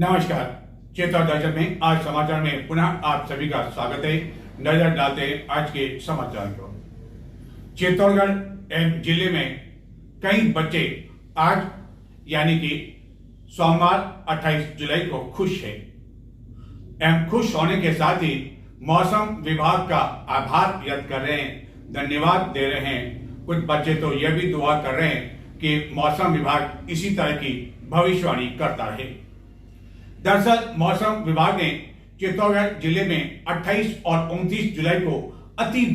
नमस्कार। चेतौर दर्शन में आज समाचार में पुनः आप सभी का स्वागत है। नजर डालते हैं आज के समाचार को। चित्तौड़गढ़ एवं जिले में कई बच्चे आज यानी कि सोमवार 28 जुलाई को खुश है एवं खुश होने के साथ ही मौसम विभाग का आभार व्यक्त कर रहे हैं, धन्यवाद दे रहे हैं। कुछ बच्चे तो यह भी दुआ कर रहे हैं कि मौसम विभाग इसी तरह की भविष्यवाणी करता रहे। दरअसल मौसम विभाग ने चित्तौड़गढ़ जिले में 28 और 29 जुलाई को अति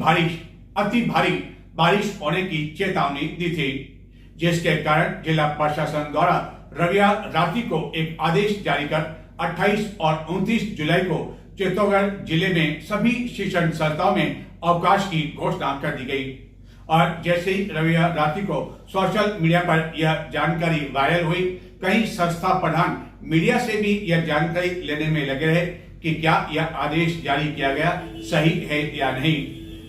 भारी बारिश होने की चेतावनी दी थी, जिसके कारण जिला प्रशासन द्वारा रविवार रात्रि को एक आदेश जारी कर 28 और 29 जुलाई को चित्तौड़गढ़ जिले में सभी शिक्षण संस्थाओं में अवकाश की घोषणा कर दी गई। और जैसे ही रविवार रात्रि को सोशल मीडिया पर यह जानकारी वायरल हुई, कई संस्था प्रधान मीडिया से भी यह जानकारी लेने में लगे रहे कि क्या यह आदेश जारी किया गया सही है या नहीं,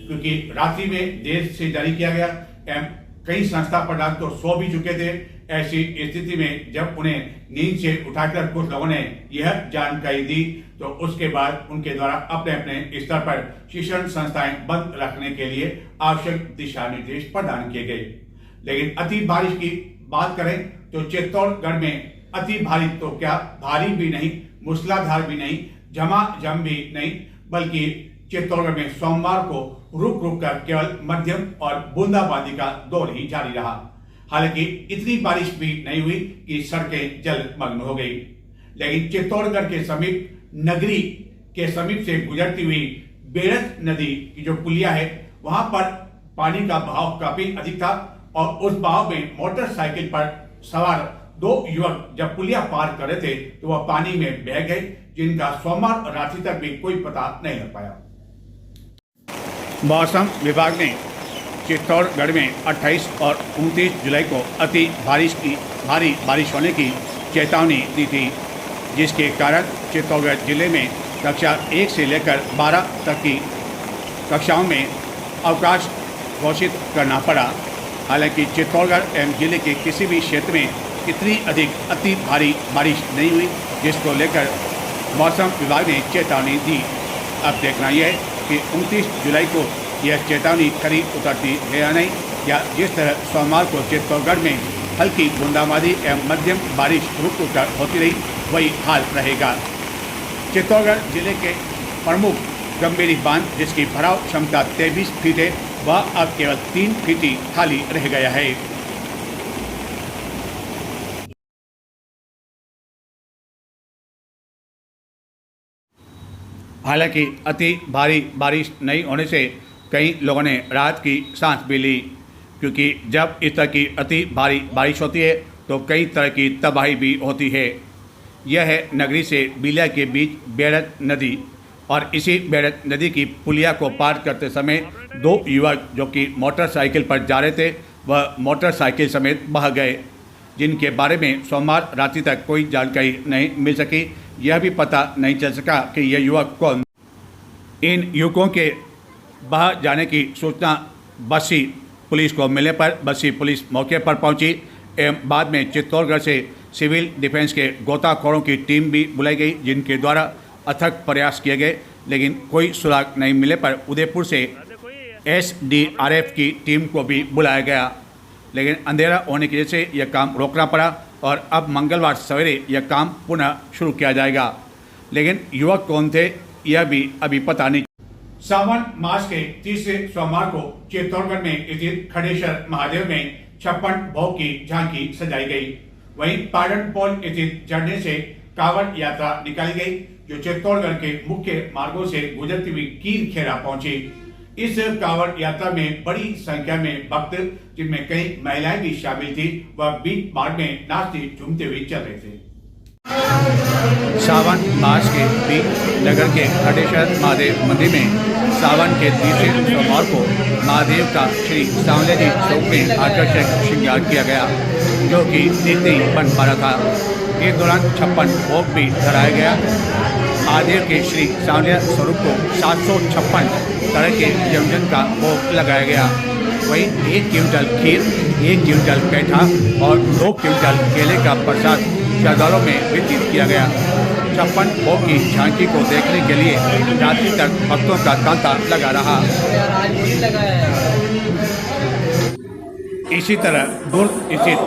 क्योंकि रात्रि में देर से जारी किया गया एवं कई संस्था प्रधान तो सो भी चुके थे। ऐसी स्थिति में जब उन्हें नींद से उठाकर कुछ लोगों ने यह जानकारी दी तो उसके बाद उनके द्वारा अपने अपने स्तर पर शिक्षण संस्थाएं बंद रखने के लिए आवश्यक दिशा निर्देश प्रदान किए गए। लेकिन अति बारिश की बात करें तो चित्तौड़गढ़ में अति भारी तो क्या, भारी भी नहीं, मूसलाधार भी नहीं, झमाझम भी नहीं, बल्कि चित्तौड़गढ़ में सोमवार को रुक रुक कर केवल मध्यम और बूंदाबांदी का दौर ही जारी रहा। हालांकि इतनी बारिश भी नहीं हुई कि सड़कें जलमग्न हो गई, लेकिन चित्तौड़गढ़ के समीप नगरी के समीप से गुजरती हुई बेड़त नदी की जो पुलिया है वहां पर पानी का बहाव काफी अधिक था और उस बहाव में मोटरसाइकिल पर सवार दो युवक जब पुलिया पार कर रहे थे तो वह पानी में बह गए, जिनका सोमवार रात्रि तक भी कोई पता नहीं लग पाया। मौसम विभाग ने चित्तौड़गढ़ में 28 और 29 जुलाई को अति भारी बारिश होने की चेतावनी दी थी, जिसके कारण चित्तौड़गढ़ जिले में कक्षा 1 से लेकर 12 तक की कक्षाओं में अवकाश घोषित करना पड़ा। हालांकि चित्तौड़गढ़ एवं जिले के किसी भी क्षेत्र में इतनी अति भारी बारिश नहीं हुई, जिसको लेकर मौसम विभाग ने चेतावनी दी। अब देखना यह है कि 29 जुलाई को यह चेतावनी खरी उतरती है या नहीं, या जिस तरह सोमवार को चित्तौड़गढ़ में हल्की बूंदाबांदी एवं मध्यम बारिश रुक रुक कर होती रही वही हाल रहेगा। चित्तौड़गढ़ जिले के प्रमुख गंभीरी बांध, जिसकी भराव क्षमता 23 फीट है, वह अब केवल 3 फीट ही खाली रह गया है। हालांकि अति भारी बारिश नहीं होने से कई लोगों ने राहत की सांस भी ली, क्योंकि जब इस तरह की अति भारी बारिश होती है तो कई तरह की तबाही भी होती है। यह है नगरी से बिलिया के बीच बेड़त नदी, और इसी बेड़त नदी की पुलिया को पार करते समय दो युवक जो कि मोटरसाइकिल पर जा रहे थे वह मोटरसाइकिल समेत बह गए, जिनके बारे में सोमवार रात्रि तक कोई जानकारी नहीं मिल सकी। यह भी पता नहीं चल सका कि यह युवक कौन। इन युवकों के बह जाने की सूचना बस्सी पुलिस को मिलने पर बस्सी पुलिस मौके पर पहुंची एवं बाद में चित्तौड़गढ़ से सिविल डिफेंस के गोताखोरों की टीम भी बुलाई गई, जिनके द्वारा अथक प्रयास किए गए, लेकिन कोई सुराग नहीं मिले पर उदयपुर से SDRF की टीम को भी बुलाया गया, लेकिन अंधेरा होने की वजह से यह काम रोकना पड़ा और अब मंगलवार सवेरे यह काम पुनः शुरू किया जाएगा। लेकिन युवक कौन थे यह भी अभी पता नहीं। सावन मास के तीसरे सोमवार को चित्तौड़गढ़ में स्थित खडेश्वर महादेव में 56 भोग की झांकी सजाई गई। वहीं पाटनपोल स्थित झरने से कांवड़ यात्रा निकाली गई, जो चित्तौड़गढ़ के मुख्य मार्गों से गुजरती हुई कीर खेरा पहुंची। इस कांवड़ यात्रा में बड़ी संख्या में भक्त, जिनमें कई महिलाएं भी शामिल थी, वह बीच मार्ग में नाचते झूमते हुए चल रहे थे। सावन मास के बीच नगर के खडेश्वर महादेव मंदिर में सावन के तीसरे सोमवार को महादेव का श्री सांवलिया जी स्वरूप में आकर्षक श्रृंगार किया गया, जो कि नित्य बन पा रहा था। इस दौरान 56 भोग भी धराया गया। महादेव के श्री सांवलिया स्वरूप को 756 तरह के व्यंजन का भोग लगाया गया। वहीं 1 क्विंटल खीर, 1 क्विंटल पेठा और 2 क्विंटल केले का प्रसाद श्रद्धालुओं में वितरित किया गया। 56 भोग की झांकी को देखने के लिए रात्रि तक भक्तों का तांता लगा रहा। इसी तरह दुर्ग स्थित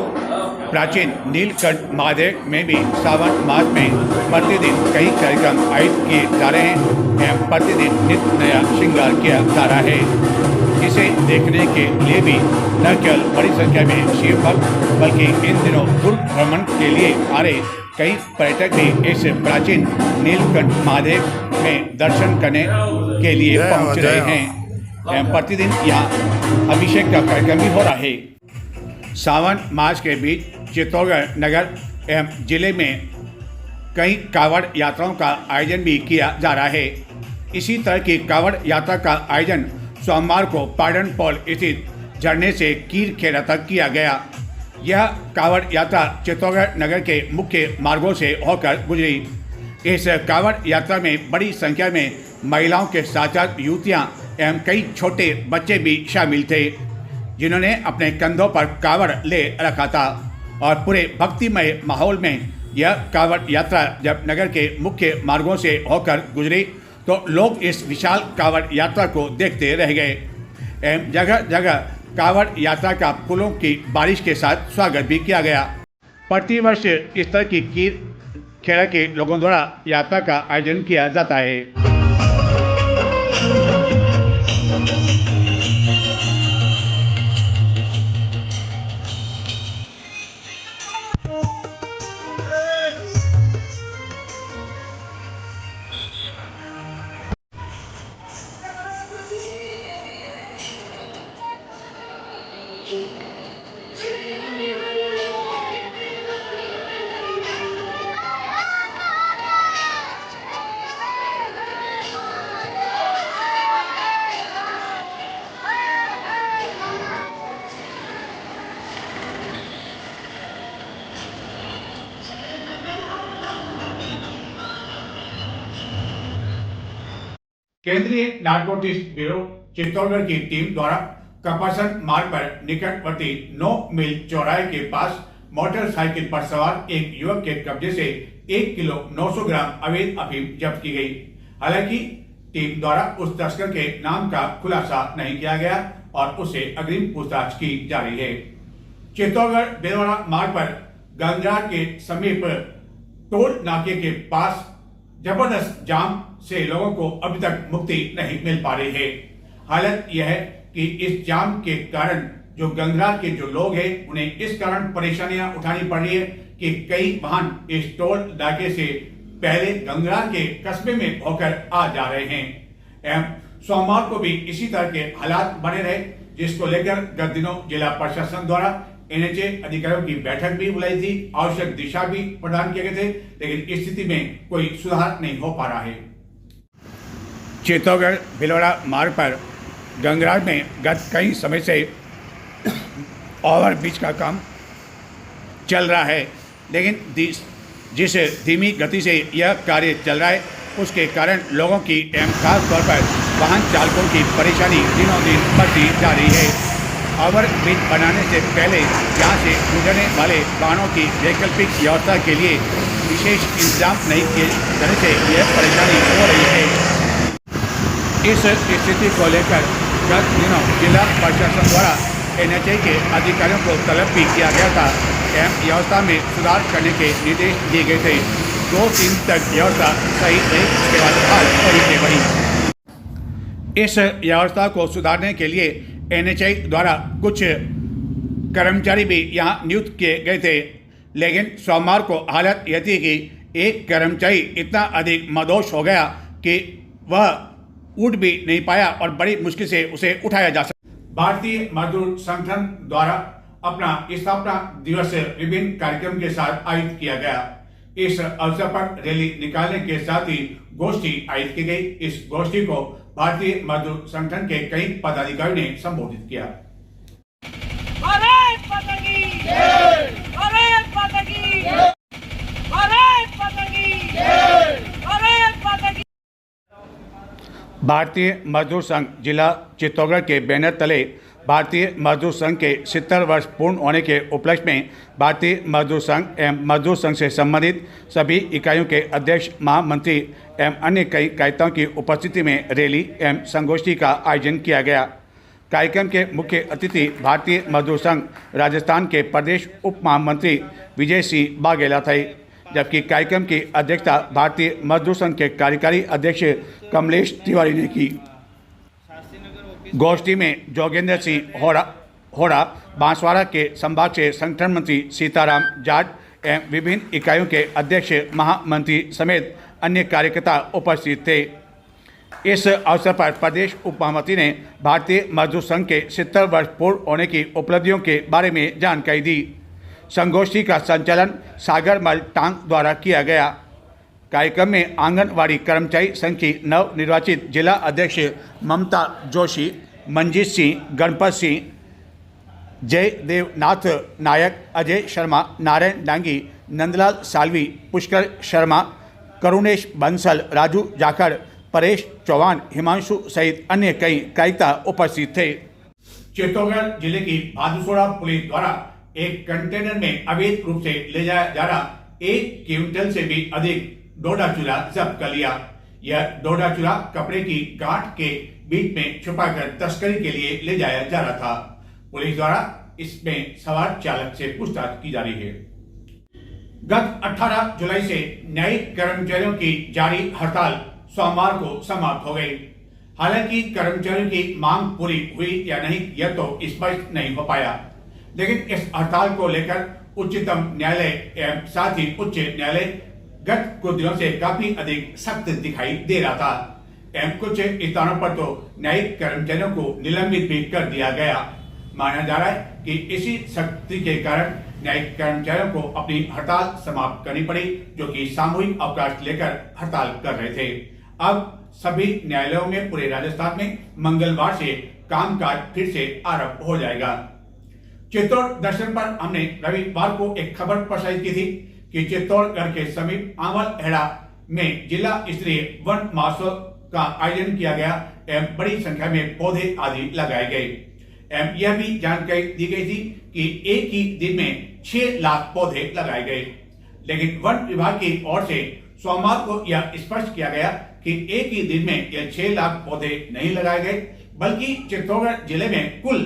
प्राचीन नीलकंठ महादेव में भी सावन मास में प्रतिदिन कई कार्यक्रम आयोजित किए जा रहे हैं एवं प्रतिदिन नित्य नया श्रृंगार किया जा रहा है। इसे देखने के लिए भी न केवल बड़ी संख्या में शिव भक्त बल्कि इन दिनों दुर्ग भ्रमण के लिए आ रहे कई पर्यटक भी इस प्राचीन नीलकंठ महादेव में दर्शन करने के लिए पहुंच रहे हैं। प्रतिदिन यहाँ अभिषेक का कार्यक्रम भी हो रहा है। सावन मास के बीच चित्तौड़गढ़ नगर एवं जिले में कई कांवड़ यात्राओं का आयोजन भी किया जा रहा है। इसी तरह की कांवड़ यात्रा का आयोजन सोमवार को पाटन पॉल स्थित झरने से कीर खेड़ा तक किया गया। यह कांवड़ यात्रा चित्तौड़गढ़ नगर के मुख्य मार्गों से होकर गुजरी। इस कांवड़ यात्रा में बड़ी संख्या में महिलाओं के साथ साथ युवतियाँ एवं कई छोटे बच्चे भी शामिल थे, जिन्होंने अपने कंधों पर कांवड़ ले रखा था। और पूरे भक्तिमय माहौल में यह कांवड़ यात्रा जब नगर के मुख्य मार्गों से होकर गुजरी तो लोग इस विशाल कांवड़ यात्रा को देखते रह गए एवं जगह जगह कांवड़ यात्रा का फूलों की बारिश के साथ स्वागत भी किया गया। प्रतिवर्ष इस तरह की कीर खेड़ा के लोगों द्वारा यात्रा का आयोजन किया जाता है। केंद्रीय नारकोटिक्स ब्यूरो चित्तौड़गढ़ की टीम द्वारा कपासन मार्ग पर निकटवर्ती 9 मील चौराहे के पास मोटरसाइकिल पर सवार एक युवक के कब्जे से 1 किलो 900 ग्राम अवैध अफीम जब्त की गई। हालांकि टीम द्वारा उस तस्कर के नाम का खुलासा नहीं किया गया और उससे अग्रिम पूछताछ की जा रही है। चित्तौड़गढ़ बेलवाड़ा मार्ग पर गंगरा के समीप टोल नाके के पास जबरदस्त जाम से लोगों को अभी तक मुक्ति नहीं मिल पा रही है। हालत यह है कि इस जाम के कारण जो गंगरार के जो लोग हैं उन्हें इस कारण परेशानियां उठानी पड़ रही है कि कई वाहन इस टोल नाके से पहले गंगरार के कस्बे में होकर आ जा रहे हैं एवं सोमवार को भी इसी तरह के हालात बने रहे, जिसको लेकर गत दिनों जिला प्रशासन द्वारा एनएचए अधिकारियों की बैठक भी बुलाई थी, आवश्यक दिशा भी प्रदान किए गए थे, लेकिन स्थिति में कोई सुधार नहीं हो पा रहा है। चित्तौड़गढ़ भिलवाड़ा मार्ग पर गंगरार में गत कई समय से ओवरब्रिज का काम चल रहा है, लेकिन जिस धीमी गति से यह कार्य चल रहा है उसके कारण लोगों की एवं खास तौर पर वाहन चालकों की परेशानी दिनों दिन बढ़ती जा रही है। ओवरब्रिज बनाने से पहले यहाँ से गुजरने वाले वाहनों की वैकल्पिक व्यवस्था के लिए विशेष इंतजाम नहीं किए जाने से यह परेशानी हो रही है। इस स्थिति को लेकर गत दिनों जिला प्रशासन द्वारा एनएचए के अधिकारियों को तलब भी किया गया था एवं व्यवस्था में सुधार करने के निर्देश दिए गए थे। 2 दिन तक व्यवस्था सही रही, उसके बाद हाल वही के वही। इस व्यवस्था को सुधारने के लिए एनएचए द्वारा कुछ कर्मचारी भी यहाँ नियुक्त किए गए थे, लेकिन सोमवार को हालत यह थी कि एक कर्मचारी इतना अधिक मदहोश हो गया कि वह उठ भी नहीं पाया और बड़ी मुश्किल से उसे उठाया जा सका। भारतीय मजदूर संगठन द्वारा अपना स्थापना दिवस विभिन्न कार्यक्रम के साथ आयोजित किया गया। इस अवसर पर रैली निकालने के साथ ही गोष्ठी आयोजित की गई। इस गोष्ठी को भारतीय मजदूर संगठन के कई पदाधिकारियों ने संबोधित किया। भारत माता की जय, भारत माता की जय, भारत माता की जय, भारत माता की। भारतीय मजदूर संघ जिला चित्तौड़गढ़ के बैनर तले भारतीय मजदूर संघ के 70 वर्ष पूर्ण होने के उपलक्ष्य में भारतीय मजदूर संघ एवं मजदूर संघ से संबंधित सभी इकाइयों के अध्यक्ष, महामंत्री एवं अन्य कई कार्यकर्ताओं की उपस्थिति में रैली एवं संगोष्ठी का आयोजन किया गया। कार्यक्रम के मुख्य अतिथि भारतीय मजदूर संघ राजस्थान के प्रदेश उप महामंत्री विजय सिंह बाघेला थे, जबकि कार्यक्रम की अध्यक्षता भारतीय मजदूर संघ के कार्यकारी अध्यक्ष कमलेश तिवारी ने की। गोष्ठी में जोगेंद्र सिंह होड़ा, बांसवाड़ा के संभाग से संगठन मंत्री सीताराम जाट एवं विभिन्न इकाइयों के अध्यक्ष, महामंत्री समेत अन्य कार्यकर्ता उपस्थित थे। इस अवसर पर प्रदेश उप महामंत्री ने भारतीय मजदूर संघ के 70 वर्ष पूर्ण होने की उपलब्धियों के बारे में जानकारी दी। संगोष्ठी का संचालन सागरमल टांग द्वारा किया गया। कार्यक्रम में आंगनवाड़ी कर्मचारी संघ की नवनिर्वाचित जिला अध्यक्ष ममता जोशी, मंजीत सिंह, गणपत सिंह, जयदेवनाथ नायक, अजय शर्मा, नारायण डांगी, नंदलाल सालवी, पुष्कर शर्मा, करुणेश बंसल, राजू जाखड़, परेश चौहान, हिमांशु सहित अन्य कई कार्यकर्ता उपस्थित थे। चित्तौड़गढ़ जिले की भादुसोड़ा पुलिस द्वारा एक कंटेनर में अवैध रूप से ले जाया जा रहा 1 क्विंटल से भी अधिक डोडा चूरा जब्त कर लिया। यह डोडा चूरा कपड़े की गांठ के बीच में छुपाकर तस्करी के लिए ले जाया जा रहा था। पुलिस द्वारा इसमें सवार चालक से पूछताछ की जा रही है। गत 18 जुलाई से न्यायिक कर्मचारियों की जारी हड़ताल सोमवार को समाप्त हो गई। हालांकि कर्मचारियों की मांग पूरी हुई या नहीं यह तो स्पष्ट नहीं हो पाया, लेकिन इस हड़ताल को लेकर उच्चतम न्यायालय एवं साथ ही उच्च न्यायालय गत कुछ दिनों से काफी अधिक सख्त दिखाई दे रहा था एवं कुछ स्थानों पर तो न्यायिक कर्मचारियों को निलंबित भी कर दिया गया। माना जा रहा है कि इसी सख्ती के कारण न्यायिक कर्मचारियों को अपनी हड़ताल समाप्त करनी पड़ी, जो कि सामूहिक अवकाश लेकर हड़ताल कर रहे थे। अब सभी न्यायालयों में पूरे राजस्थान में मंगलवार से कामकाज फिर से आरंभ हो जाएगा। चित्तौड़ दर्शन पर हमने रविवार को एक खबर प्रसारित की थी कि चित्तौड़गढ़ के समीप आंवलहेड़ा में जिला स्तरीय वन महोत्सव का आयोजन किया गया एवं बड़ी संख्या में पौधे आदि लगाए गए एवं यह भी जानकारी दी गई थी कि एक ही दिन में 6 लाख पौधे लगाए गए। लेकिन वन विभाग की ओर से सोमवार को यह स्पष्ट किया गया कि एक ही दिन में यह 6 लाख पौधे नहीं लगाए गए, बल्कि चित्तौड़गढ़ जिले में कुल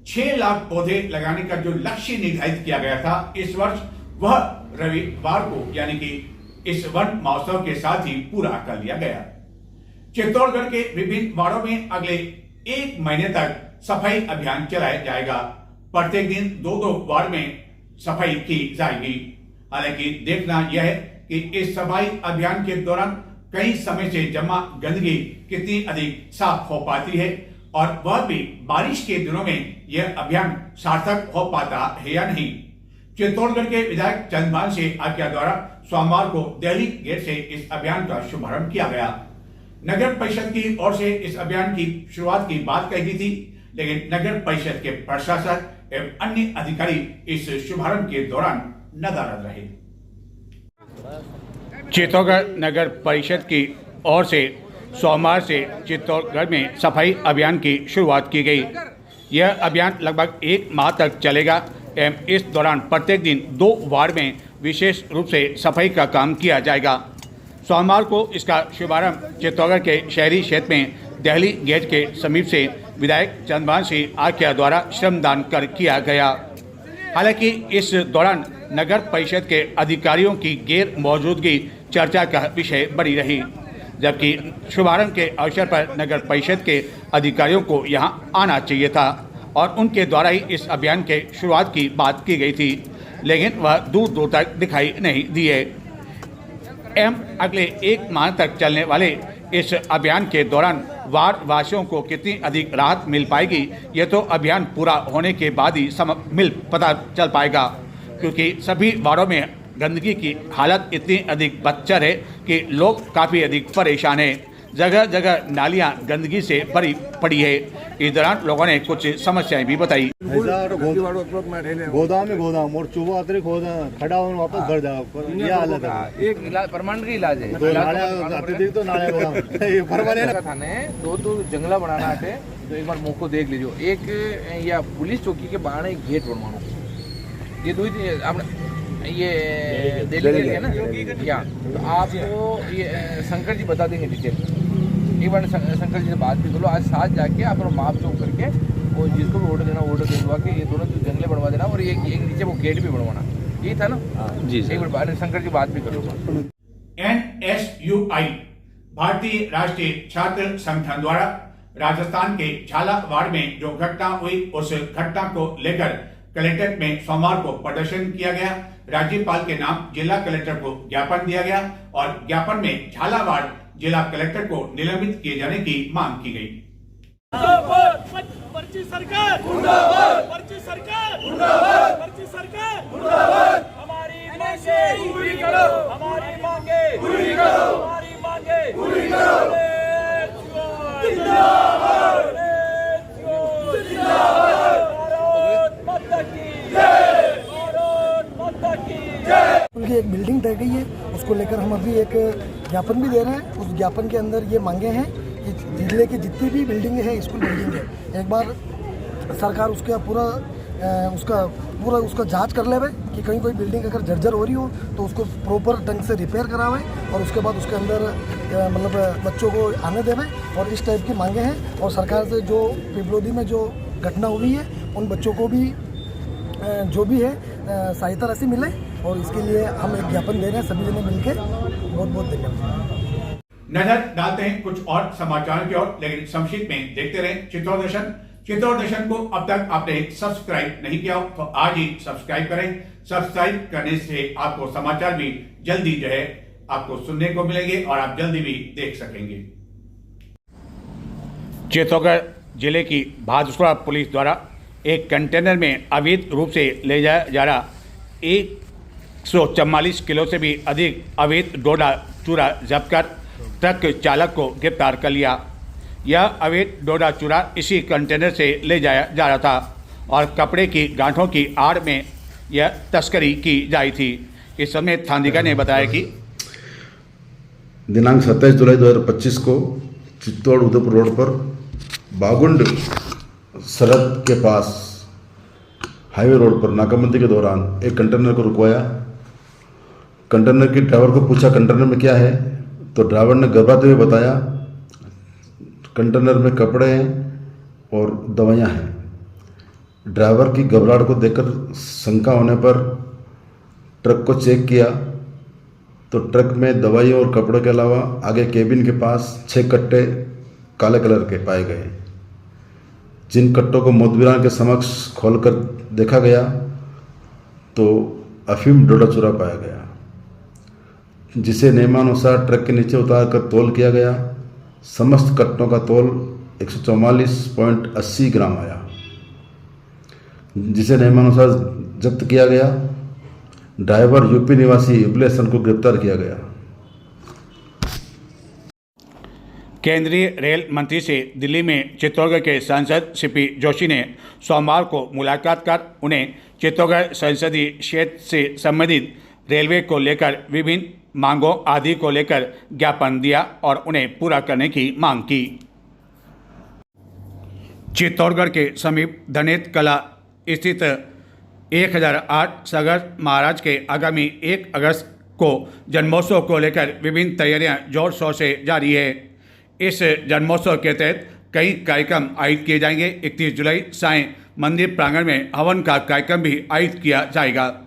6 लाख पौधे लगाने का जो लक्ष्य निर्धारित किया गया था इस वर्ष, वह रविवार को यानी कि इस वन महोत्सव के साथ ही पूरा कर लिया गया। चित्तौड़गढ़ के विभिन्न वार्डों में अगले 1 महीने तक सफाई अभियान चलाया जाएगा। प्रत्येक दिन 2-2 वार्ड में सफाई की जाएगी। हालांकि देखना यह है कि इस सफाई अभियान के दौरान कई समय से जमा गंदगी कितनी अधिक साफ हो पाती है और वह भी बारिश के दिनों में यह अभियान सार्थक हो पाता है या नहीं। चित्तौड़गढ़ के विधायक चंद्रभान सिंह आकिया द्वारा सोमवार को दिल्ली गेट से इस अभियान का शुभारंभ किया गया। नगर परिषद की ओर से इस अभियान की शुरुआत की बात कही गई थी, लेकिन नगर परिषद के प्रशासक एवं अन्य अधिकारी इस शुभारंभ के दौरान नदारद रहे। चित्तौड़गढ़ नगर परिषद की ओर से सोमवार से चित्तौड़गढ़ में सफाई अभियान की शुरुआत की गई। यह अभियान लगभग 1 माह तक चलेगा एवं इस दौरान प्रत्येक दिन 2 वार्ड में विशेष रूप से सफाई का काम किया जाएगा। सोमवार को इसका शुभारंभ चित्तौड़गढ़ के शहरी क्षेत्र में दिल्ली गेट के समीप से विधायक चंद्रभान सिंह आकिया द्वारा श्रमदान कर किया गया। हालांकि इस दौरान नगर परिषद के अधिकारियों की गैर मौजूदगी चर्चा का विषय बनी रही, जबकि शुभारंभ के अवसर पर नगर परिषद के अधिकारियों को यहां आना चाहिए था और उनके द्वारा ही इस अभियान के शुरुआत की बात की गई थी, लेकिन वह दूर दूर तक दिखाई नहीं दिए। अगले 1 माह तक चलने वाले इस अभियान के दौरान वार्ड वासियों को कितनी अधिक राहत मिल पाएगी, ये तो अभियान पूरा होने के बाद ही पता चल पाएगा, क्योंकि सभी वार्डों में गंदगी की हालत इतनी अधिक बदतर है कि लोग काफ़ी अधिक परेशान हैं, जगह जगह नालियां गंदगी से भरी पड़ी है। इस दौरान लोगों ने कुछ समस्याएं भी बताई। गोदाम और चूहा अतिरिक्त खड़ा होने वापस घर जाओ, ये हालत है। एक इलाज परमानेंट का इलाज है। तो अतिरिक्त तो नाले गोदाम ये परमानेंट थाने तो जंगला बनाना है, तो एक बार मौको देख लीजिए। एक या पुलिस चौकी के बाहर एक गेट बनवाना, ये दो ही आपने ये दिल्ली के लिए ना या तो आपको ये शंकर जी बता देंगे डिटेल। एक बार शंकर जी से बात भी करो, आज साथ जाके आप माप चौक करके वो जिसको भी ऑर्डर देना ऑर्डर दिलवा के ये दोनों जंगले बनवा देना, और एक नीचे वो गेट भी बनवाना। ये था ना जी। एक बार शंकर जी बात भी करो। NSUI भारतीय राष्ट्रीय छात्र संगठन द्वारा राजस्थान के झालावाड़ में जो घटना हुई, उस घटना को लेकर कलेक्ट्रेट में सोमवार को प्रदर्शन किया गया। राज्यपाल के नाम जिला कलेक्टर को ज्ञापन दिया गया और ज्ञापन में झालावाड़ जिला कलेक्टर को निलंबित किए जाने की मांग की गई। पर्ची सरकार मुर्दाबाद, पर्ची सरकार मुर्दाबाद, पर्ची सरकार मुर्दाबाद। हमारी मांगे पूरी करो, हमारी मांगे पूरी करो, हमारी मांगे पूरी करो। जिंदाबाद, जिंदाबाद, भारत माता की जय, भारत माता की जय। उनकी एक बिल्डिंग ढह गई है, उसको लेकर हम अभी एक ज्ञापन भी दे रहे हैं। उस ज्ञापन के अंदर ये मांगे हैं कि जिले की जितनी भी बिल्डिंग है, स्कूल बिल्डिंग है, एक बार सरकार उसका पूरा उसका जांच कर लेवे कि कहीं कोई बिल्डिंग अगर जर्जर हो रही हो तो उसको प्रॉपर ढंग से रिपेयर करावे और उसके बाद उसके अंदर मतलब बच्चों को आने देवे। और इस टाइप की मांगे हैं। और सरकार से जो पिपलोदी में जो घटना हुई है, उन बच्चों को भी जो भी है सहायता राशि मिले, और इसके लिए हम एक ज्ञापन दे रहे हैं सभी जने मिलकर। बहुत बहुत धन्यवाद। नजर डालते हैं कुछ और समाचारों की ओर, लेकिन संक्षिप्त में देखते रहें चित्तौड़ दर्शन। चित्तौड़ दर्शन को अब तक आपने सब्सक्राइब नहीं किया हो तो आज ही सब्सक्राइब करें। सब्सक्राइब करने से आपको समाचार भी जल्दी जो है आपको सुनने को मिलेंगे और आप जल्दी भी देख सकेंगे। चित्तौड़गढ़ जिले की भादसुरा पुलिस द्वारा एक कंटेनर में अवैध रूप से ले जाया जा रहा 144 किलो से भी अधिक अवैध डोडा चूरा जब्त कर ट्रक चालक को गिरफ्तार कर लिया। यह अवैध डोडा चूरा इसी कंटेनर से ले जाया जा रहा था और कपड़े की गांठों की आड़ में यह तस्करी की जाई थी। इस समय थानाधिकारी ने बताया कि दिनांक 27 जुलाई 2025 को चित्तौड़ उदयपुर रोड पर बागुंड सरहद के पास हाईवे रोड पर नाकाबंदी के दौरान एक कंटेनर को रुकवाया। कंटेनर के ड्राइवर को पूछा कंटेनर में क्या है, तो ड्राइवर ने घबराते हुए बताया कंटेनर में कपड़े हैं और दवाइयाँ हैं। ड्राइवर की घबराहट को देखकर शंका होने पर ट्रक को चेक किया तो ट्रक में दवाइयों और कपड़ों के अलावा आगे केबिन के पास 6 कट्टे काले कलर के पाए गए, जिन कट्टों को मुखबिरान के समक्ष खोलकर देखा गया तो अफीम डोडा चूरा पाया गया, जिसे नियमानुसार ट्रक के नीचे उतार कर तौल किया गया। समस्त कट्टों का तौल 144.80 ग्राम आया, जिसे नियमानुसार जब्त किया गया। ड्राइवर यूपी निवासी इब्लेसन को गिरफ्तार किया गया। केंद्रीय रेल मंत्री से दिल्ली में चित्तौड़गढ़ के सांसद सीपी जोशी ने सोमवार को मुलाकात कर उन्हें चित्तौड़गढ़ संसदीय क्षेत्र से संबंधित रेलवे को लेकर विभिन्न मांगों आदि को लेकर ज्ञापन दिया और उन्हें पूरा करने की मांग की। चित्तौड़गढ़ के समीप धनेत कला स्थित 1008 सगर महाराज के आगामी 1 अगस्त को जन्मोत्सव को लेकर विभिन्न तैयारियां जोर शोर से जारी है। इस जन्मोत्सव के तहत कई कार्यक्रम आयोजित किए जाएंगे। 31 जुलाई सायं मंदिर प्रांगण में हवन का कार्यक्रम भी आयोजित किया जाएगा।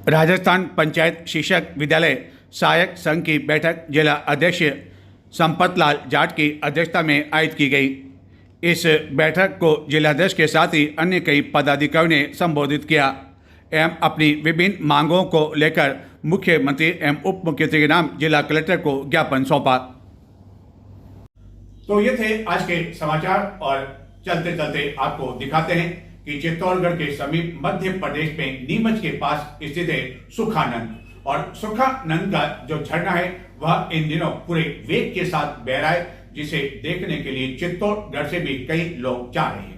राजस्थान पंचायत शिक्षक विद्यालय सहायक संघ की बैठक जिला अध्यक्ष संपत लाल जाट की अध्यक्षता में आयोजित की गई। इस बैठक को जिलाध्यक्ष के साथ ही अन्य कई पदाधिकारियों ने संबोधित किया एवं अपनी विभिन्न मांगों को लेकर मुख्यमंत्री एवं उप मुख्यमंत्री के नाम जिला कलेक्टर को ज्ञापन सौंपा। तो ये थे आज के समाचार और चलते चलते आपको दिखाते हैं कि चित्तौड़गढ़ के समीप मध्य प्रदेश में नीमच के पास स्थित है सुखानंद और सुखानंद का जो झरना है वह इन दिनों पूरे वेग के साथ बह रहा है, जिसे देखने के लिए चित्तौड़गढ़ से भी कई लोग जा रहे हैं।